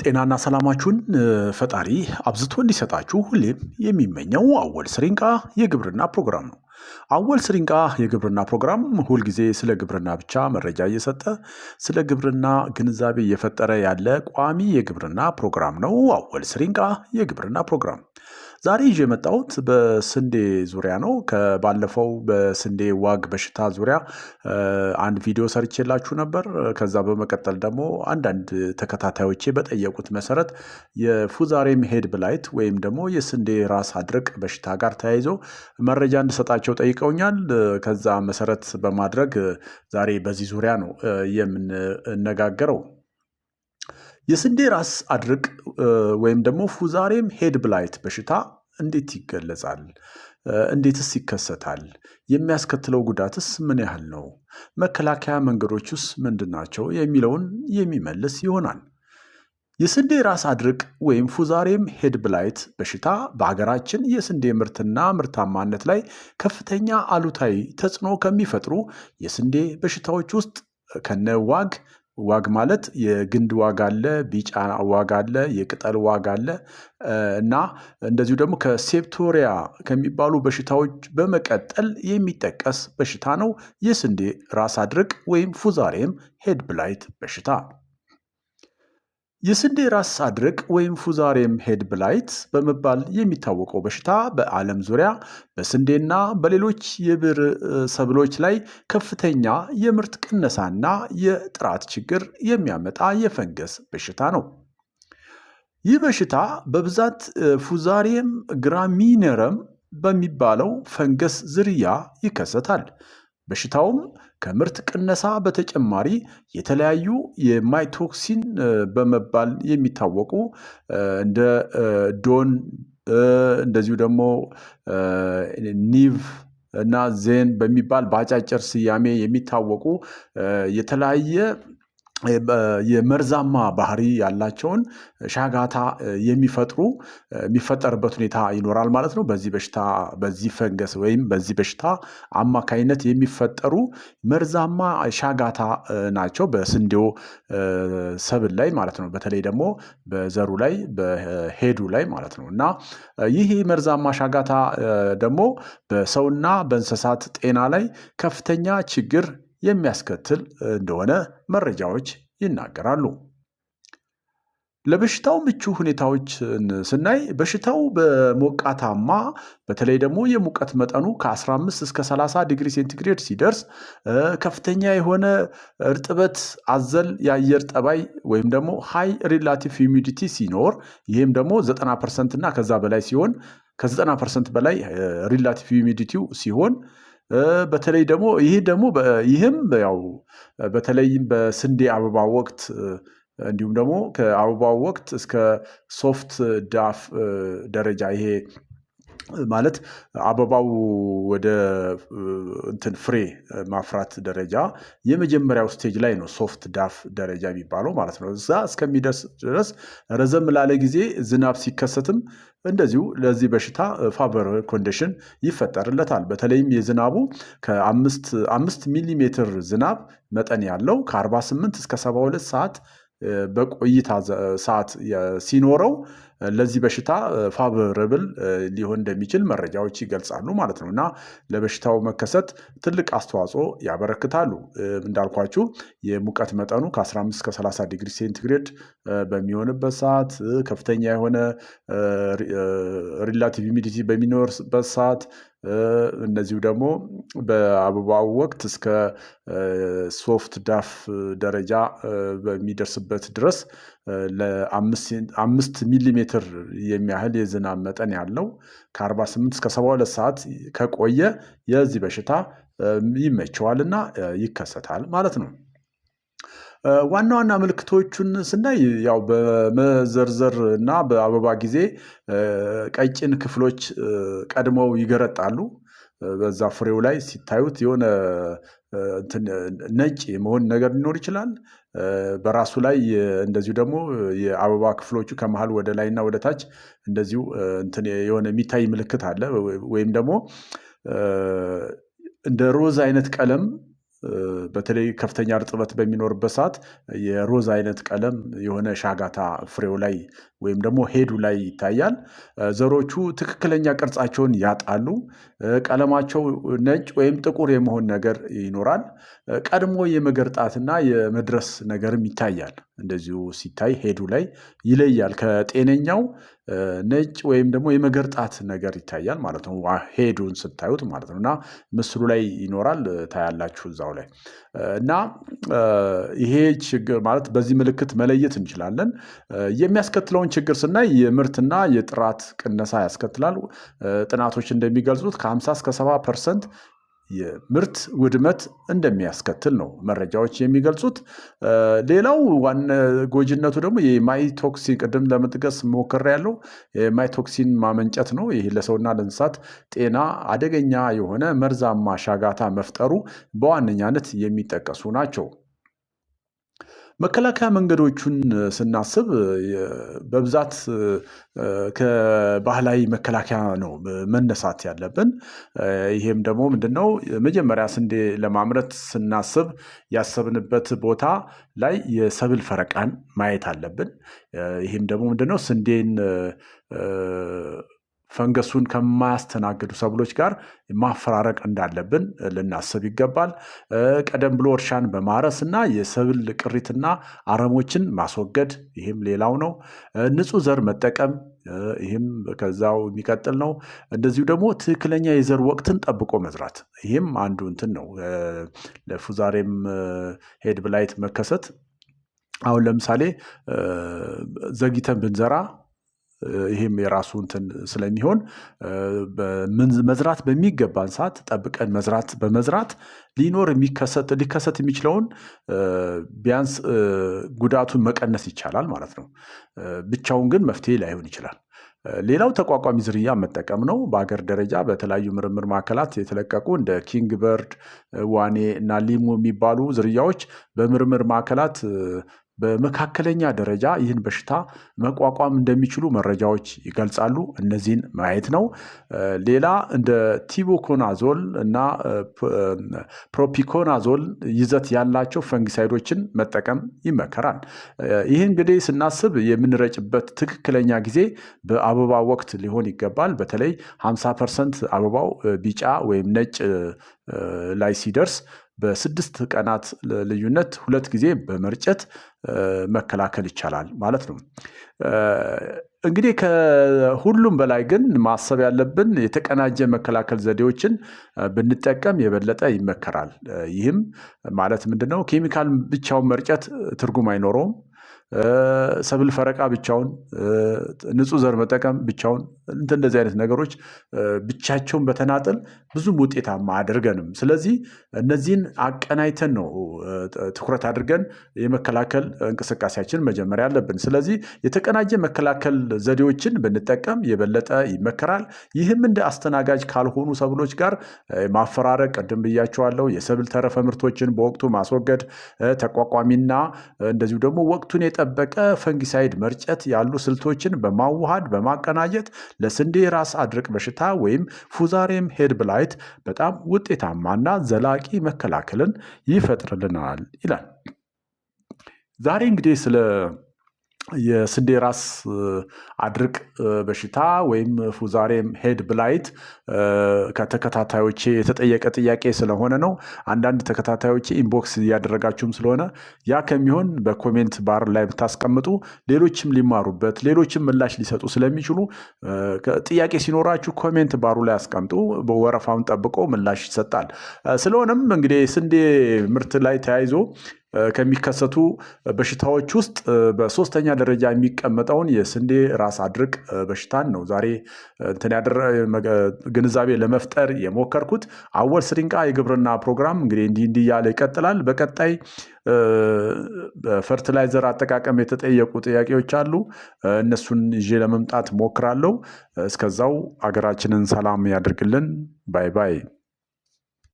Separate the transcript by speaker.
Speaker 1: ጤናና ሰላማችሁን ፈጣሪ አብዝቶ እንዲሰጣችሁ ሁሌም የሚመኘው አወል ስሪንቃ የግብርና ፕሮግራም ነው። አወል ስሪንቃ የግብርና ፕሮግራም ሁልጊዜ ስለ ግብርና ብቻ መረጃ እየሰጠ ስለ ግብርና ግንዛቤ እየፈጠረ ያለ ቋሚ የግብርና ፕሮግራም ነው። አወል ስሪንቃ የግብርና ፕሮግራም ዛሬ ይዤ የመጣሁት በስንዴ ዙሪያ ነው። ከባለፈው በስንዴ ዋግ በሽታ ዙሪያ አንድ ቪዲዮ ሰርቼላችሁ ነበር። ከዛ በመቀጠል ደግሞ አንዳንድ ተከታታዮቼ በጠየቁት መሰረት የፉዛሬም ሄድ ብላይት ወይም ደግሞ የስንዴ ራስ አድርቅ በሽታ ጋር ተያይዞ መረጃ እንድሰጣቸው ጠይቀውኛል። ከዛ መሰረት በማድረግ ዛሬ በዚህ ዙሪያ ነው የምንነጋገረው። የስንዴ ራስ አድርቅ ወይም ደግሞ ፉዛሬም ሄድ ብላይት በሽታ እንዴት ይገለጻል? እንዴትስ ይከሰታል? የሚያስከትለው ጉዳትስ ምን ያህል ነው? መከላከያ መንገዶቹስ ምንድናቸው? የሚለውን የሚመልስ ይሆናል። የስንዴ ራስ አድርቅ ወይም ፉዛሬም ሄድ ብላይት በሽታ በሀገራችን የስንዴ ምርትና ምርታማነት ላይ ከፍተኛ አሉታዊ ተጽዕኖ ከሚፈጥሩ የስንዴ በሽታዎች ውስጥ ዋግ ማለት የግንድ ዋግ አለ፣ ቢጫ ዋግ አለ፣ የቅጠል ዋግ አለ እና እንደዚሁ ደግሞ ከሴፕቶሪያ ከሚባሉ በሽታዎች በመቀጠል የሚጠቀስ በሽታ ነው የስንዴ ራስ አድርቅ ወይም ፉዛሬም ሄድ ብላይት በሽታ። የስንዴ ራስ አድርቅ ወይም ፉዛሬም ሄድ ብላይት በመባል የሚታወቀው በሽታ በዓለም ዙሪያ በስንዴና በሌሎች የብር ሰብሎች ላይ ከፍተኛ የምርት ቅነሳና የጥራት ችግር የሚያመጣ የፈንገስ በሽታ ነው። ይህ በሽታ በብዛት ፉዛሬም ግራሚነረም በሚባለው ፈንገስ ዝርያ ይከሰታል። በሽታውም ከምርት ቅነሳ በተጨማሪ የተለያዩ የማይቶክሲን በመባል የሚታወቁ እንደ ዶን እንደዚሁ ደግሞ ኒቭ እና ዜን በሚባል በአጫጭር ስያሜ የሚታወቁ የተለያየ የመርዛማ ባህሪ ያላቸውን ሻጋታ የሚፈጠርበት ሁኔታ ይኖራል ማለት ነው። በዚህ ፈንገስ ወይም በዚህ በሽታ አማካይነት የሚፈጠሩ መርዛማ ሻጋታ ናቸው በስንዴው ሰብል ላይ ማለት ነው። በተለይ ደግሞ በዘሩ ላይ በሄዱ ላይ ማለት ነው እና ይህ መርዛማ ሻጋታ ደግሞ በሰውና በእንስሳት ጤና ላይ ከፍተኛ ችግር የሚያስከትል እንደሆነ መረጃዎች ይናገራሉ። ለበሽታው ምቹ ሁኔታዎች ስናይ በሽታው በሞቃታማ በተለይ ደግሞ የሙቀት መጠኑ ከ15 እስከ 30 ዲግሪ ሴንቲግሬድ ሲደርስ ከፍተኛ የሆነ እርጥበት አዘል የአየር ጠባይ ወይም ደግሞ ሃይ ሪላቲቭ ሂዩሚዲቲ ሲኖር ይህም ደግሞ 90% እና ከዛ በላይ ሲሆን ከ90% በላይ ሪላቲቭ ሂዩሚዲቲው ሲሆን በተለይ ደግሞ ይህም ያው በተለይም በስንዴ አበባ ወቅት እንዲሁም ደግሞ ከአበባው ወቅት እስከ ሶፍት ዳፍ ደረጃ ይሄ ማለት አበባው ወደ ፍሬ ማፍራት ደረጃ የመጀመሪያው ስቴጅ ላይ ነው ሶፍት ዳፍ ደረጃ የሚባለው ማለት ነው። እዛ እስከሚደርስ ድረስ ረዘም ላለ ጊዜ ዝናብ ሲከሰትም እንደዚሁ ለዚህ በሽታ ፋቨር ኮንዲሽን ይፈጠርለታል። በተለይም የዝናቡ ከ5 ሚሊሜትር ዝናብ መጠን ያለው ከ48 እስከ 72 ሰዓት በቆይታ ሰዓት ሲኖረው ለዚህ በሽታ ፋቨረብል ሊሆን እንደሚችል መረጃዎች ይገልጻሉ ማለት ነው እና ለበሽታው መከሰት ትልቅ አስተዋጽኦ ያበረክታሉ። እንዳልኳችሁ የሙቀት መጠኑ ከ15 እስከ 30 ዲግሪ ሴንቲግሬድ በሚሆንበት ሰዓት ከፍተኛ የሆነ ሪላቲቭ ሂዩሚዲቲ በሚኖርበት ሰዓት እነዚሁ ደግሞ በአበባው ወቅት እስከ ሶፍት ዳፍ ደረጃ በሚደርስበት ድረስ ለ5 ሚሊሜትር የሚያህል የዝናብ መጠን ያለው ከ48 እስከ 72 ሰዓት ከቆየ የዚህ በሽታ ይመቸዋልና ይከሰታል ማለት ነው። ዋና ዋና ምልክቶቹን ስናይ ያው በመዘርዘር እና በአበባ ጊዜ ቀጭን ክፍሎች ቀድመው ይገረጣሉ። በዛ ፍሬው ላይ ሲታዩት የሆነ ነጭ የመሆን ነገር ሊኖር ይችላል። በራሱ ላይ እንደዚሁ ደግሞ የአበባ ክፍሎቹ ከመሃል ወደ ላይና ወደ ታች እንደዚሁ የሆነ የሚታይ ምልክት አለ። ወይም ደግሞ እንደ ሮዝ አይነት ቀለም በተለይ ከፍተኛ እርጥበት በሚኖርበት ሰዓት የሮዝ አይነት ቀለም የሆነ ሻጋታ ፍሬው ላይ ወይም ደግሞ ሄዱ ላይ ይታያል። ዘሮቹ ትክክለኛ ቅርጻቸውን ያጣሉ። ቀለማቸው ነጭ ወይም ጥቁር የመሆን ነገር ይኖራል። ቀድሞ የመገርጣትና የመድረስ ነገርም ይታያል። እንደዚሁ ሲታይ ሄዱ ላይ ይለያል ከጤነኛው ነጭ ወይም ደግሞ የመገርጣት ነገር ይታያል ማለት ነው። ሄዱን ስታዩት ማለት ነው። እና ምስሉ ላይ ይኖራል ታያላችሁ እዛው ላይ እና ይሄ ችግር ማለት በዚህ ምልክት መለየት እንችላለን። የሚያስከትለውን ችግር ስናይ የምርትና የጥራት ቅነሳ ያስከትላል። ጥናቶች እንደሚገልጹት ከ50 እስከ 70% የምርት ውድመት እንደሚያስከትል ነው መረጃዎች የሚገልጹት። ሌላው ዋና ጎጂነቱ ደግሞ የማይቶክሲን ቅድም ለመጥቀስ ሞክሬያለሁ። የማይቶክሲን ማመንጨት ነው። ይህ ለሰውና ለእንስሳት ጤና አደገኛ የሆነ መርዛማ ሻጋታ መፍጠሩ በዋነኛነት የሚጠቀሱ ናቸው። መከላከያ መንገዶቹን ስናስብ በብዛት ከባህላዊ መከላከያ ነው መነሳት ያለብን። ይሄም ደግሞ ምንድነው? መጀመሪያ ስንዴ ለማምረት ስናስብ ያሰብንበት ቦታ ላይ የሰብል ፈረቃን ማየት አለብን። ይሄም ደግሞ ምንድነው? ስንዴን ፈንገሱን ከማያስተናግዱ ሰብሎች ጋር ማፈራረቅ እንዳለብን ልናስብ ይገባል። ቀደም ብሎ እርሻን በማረስ እና የሰብል ቅሪትና አረሞችን ማስወገድ ይህም ሌላው ነው። ንጹህ ዘር መጠቀም ይህም ከዛው የሚቀጥል ነው። እንደዚሁ ደግሞ ትክክለኛ የዘር ወቅትን ጠብቆ መዝራት ይህም አንዱ እንትን ነው። ለፉዛሬም ሄድ ብላይት መከሰት አሁን ለምሳሌ ዘግይተን ብንዘራ ይሄም የራሱ እንትን ስለሚሆን መዝራት በሚገባን ሰዓት ጠብቀን በመዝራት ሊከሰት የሚችለውን ቢያንስ ጉዳቱን መቀነስ ይቻላል ማለት ነው። ብቻውን ግን መፍትሄ ላይሆን ይችላል። ሌላው ተቋቋሚ ዝርያ መጠቀም ነው። በአገር ደረጃ በተለያዩ ምርምር ማዕከላት የተለቀቁ እንደ ኪንግ በርድ፣ ዋኔ እና ሊሙ የሚባሉ ዝርያዎች በምርምር ማዕከላት በመካከለኛ ደረጃ ይህን በሽታ መቋቋም እንደሚችሉ መረጃዎች ይገልጻሉ። እነዚህን ማየት ነው። ሌላ እንደ ቲቡኮናዞል እና ፕሮፒኮናዞል ይዘት ያላቸው ፈንጊሳይዶችን መጠቀም ይመከራል። ይህ እንግዲህ ስናስብ የምንረጭበት ትክክለኛ ጊዜ በአበባ ወቅት ሊሆን ይገባል። በተለይ 50% አበባው ቢጫ ወይም ነጭ ላይ ሲደርስ በ6 ቀናት ልዩነት 2 ጊዜ በመርጨት መከላከል ይቻላል ማለት ነው። እንግዲህ ከሁሉም በላይ ግን ማሰብ ያለብን የተቀናጀ መከላከል ዘዴዎችን ብንጠቀም የበለጠ ይመከራል። ይህም ማለት ምንድነው? ኬሚካል ብቻውን መርጨት ትርጉም አይኖረውም። ሰብል ፈረቃ ብቻውን፣ ንጹህ ዘር መጠቀም ብቻውን እንደዚህ አይነት ነገሮች ብቻቸውን በተናጠል ብዙም ውጤታማ አያደርገንም። ስለዚህ እነዚህን አቀናይተን ነው ትኩረት አድርገን የመከላከል እንቅስቃሴያችን መጀመሪያ አለብን። ስለዚህ የተቀናጀ መከላከል ዘዴዎችን ብንጠቀም የበለጠ ይመከራል። ይህም እንደ አስተናጋጅ ካልሆኑ ሰብሎች ጋር ማፈራረቅ፣ ቅድም ብያቸዋለሁ። የሰብል ተረፈ ምርቶችን በወቅቱ ማስወገድ፣ ተቋቋሚና እንደዚሁ ደግሞ ወቅቱን የጠበቀ ፈንጊሳይድ መርጨት ያሉ ስልቶችን በማዋሃድ በማቀናጀት ለስንዴ ራስ አድርቅ በሽታ ወይም ፉዛሬም ሄድ ብላይት በጣም ውጤታማና ዘላቂ መከላከልን ይፈጥርልናል ይላል። ዛሬ እንግዲህ ስለ የስንዴ ራስ አድርቅ በሽታ ወይም ፉዛሬም ሄድ ብላይት ከተከታታዮቼ የተጠየቀ ጥያቄ ስለሆነ ነው። አንዳንድ ተከታታዮቼ ኢንቦክስ እያደረጋችሁም ስለሆነ ያ ከሚሆን በኮሜንት ባር ላይ ብታስቀምጡ ሌሎችም ሊማሩበት ሌሎችም ምላሽ ሊሰጡ ስለሚችሉ ጥያቄ ሲኖራችሁ ኮሜንት ባሩ ላይ አስቀምጡ። በወረፋውን ጠብቆ ምላሽ ይሰጣል። ስለሆነም እንግዲህ ስንዴ ምርት ላይ ተያይዞ ከሚከሰቱ በሽታዎች ውስጥ በሶስተኛ ደረጃ የሚቀመጠውን የስንዴ ራስ አድርቅ በሽታን ነው ዛሬ ግንዛቤ ለመፍጠር የሞከርኩት። አወል ስሪንቃ የግብርና ፕሮግራም እንግዲህ እንዲህ እያለ ይቀጥላል። በቀጣይ በፈርቲላይዘር አጠቃቀም የተጠየቁ ጥያቄዎች አሉ። እነሱን ይዤ ለመምጣት ሞክራለሁ። እስከዛው አገራችንን ሰላም ያድርግልን። ባይ ባይ።